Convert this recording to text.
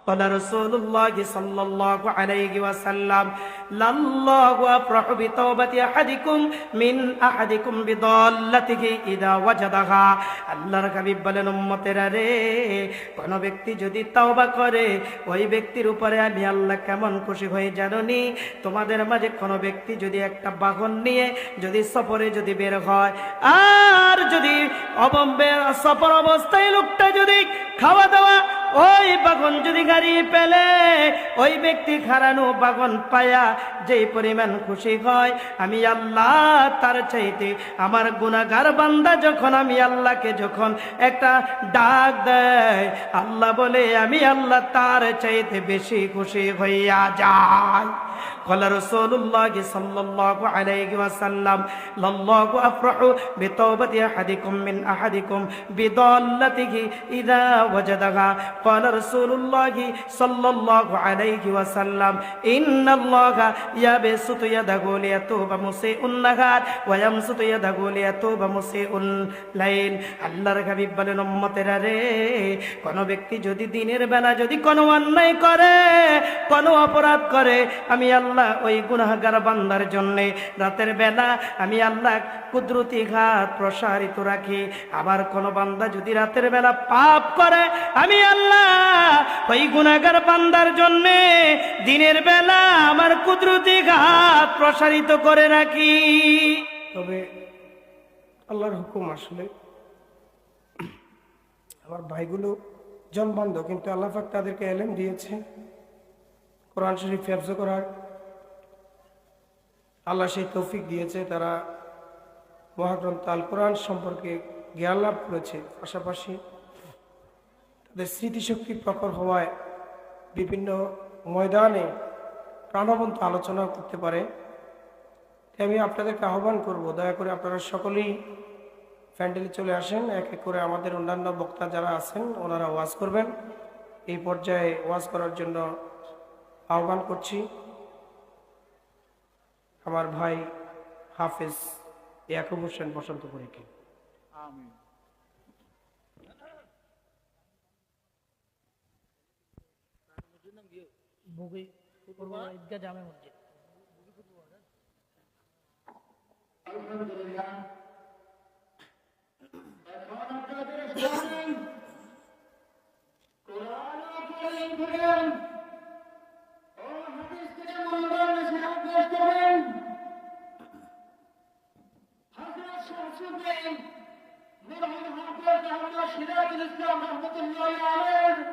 قال رسول الله صلى الله عليه وسلم لله أفرح بتوبة أحدكم من أحدكم بضالته إذا وجدها আল্লাহর হাবিব বলেন উম্মতেরা রে কোন ব্যক্তি যদি তওবা করে ওই ব্যক্তির উপরে আমি আল্লাহ কেমন খুশি হয়ে জানি তোমাদের মাঝে কোন ব্যক্তি যদি একটা বাহন নিয়ে যদি সফরে যদি বের হয় আর যদি সফর অবস্থায় লোকটা যদি খাওয়া দাওয়া ওই বাগন যদি গাড়ি পেলে ওই ব্যক্তি হারানো বাগন পায়া যেই পরিমাণ খুশি হয় আমি আল্লাহ তার চাইতে আমার গুনাহগার বান্দা যখন আমি আল্লাহকে যখন একটা ডাক দেয় আল্লাহ বলে আমি আল্লাহ তার চাইতে বেশি খুশি হইয়া যাই قال رسول الله صلى الله عليه وسلم لله أفرح بتوبة أحدكم من أحدكم بضالته إذا وجدها قال رسول الله صلى الله عليه وسلم إن الله يبسط يده ليتوب مسيء النهار ويمسط يده ليتوب مسيء الليل আল্লাহর হাবিব বলেন উম্মতেরা রে কোন ব্যক্তি যদি দিনের বেলা যদি কোনো অন্যায় করে কোনো অপরাধ করে আমি আল্লাহ ওই গুনাহগার বান্দার জন্য রাতের বেলা আমি আল্লাহ কুদরতি হাত প্রসারিত রাখি আবার কোন বান্দা যদি রাতের বেলা পাপ করে আমি আল্লাহ ওই গুনাহগার বান্দার জন্য দিনের বেলা আমার কুদরতি হাত প্রসারিত করে রাখি। তবে আল্লাহর হুকুম আসলে আমার ভাইগুলো জনবন্ধ কিন্তু আল্লাহ পাক তাদেরকে ইলম দিয়েছে কোরআন শরীফ হিফজ করার আল্লাহ সেই তৌফিক দিয়েছে তারা মহাগ্রন্থ আল কোরআন সম্পর্কে জ্ঞান লাভ করেছে পাশাপাশি তাদের স্মৃতিশক্তি প্রখর হওয়ায় বিভিন্ন ময়দানে প্রাণবন্ত আলোচনা করতে পারে। আমি আপনাদেরকে আহ্বান করব দয়া করে আপনারা সকলেই প্যান্ডেলে চলে আসেন এক এক করে আমাদের অন্যান্য বক্তা যারা আছেন ওনারা ওয়াজ করবেন। এই পর্যায়ে ওয়াজ করার জন্য আহ্বান করছি আমার ভাই হাফেজ ইয়াকুব হোসেন বসন্তপুরীকে। আলহামদুলিল্লাহ এখন আপনাদের শোনেন কোরআন কারীম পড়েন ও হাদিস থেকে মনোযোগ নসিহত পেশ করেন হযরত শামসুদ্দিন নূরুল হক সিরাজুল ইসলাম রাহমাতুল্লাহি আলাইহি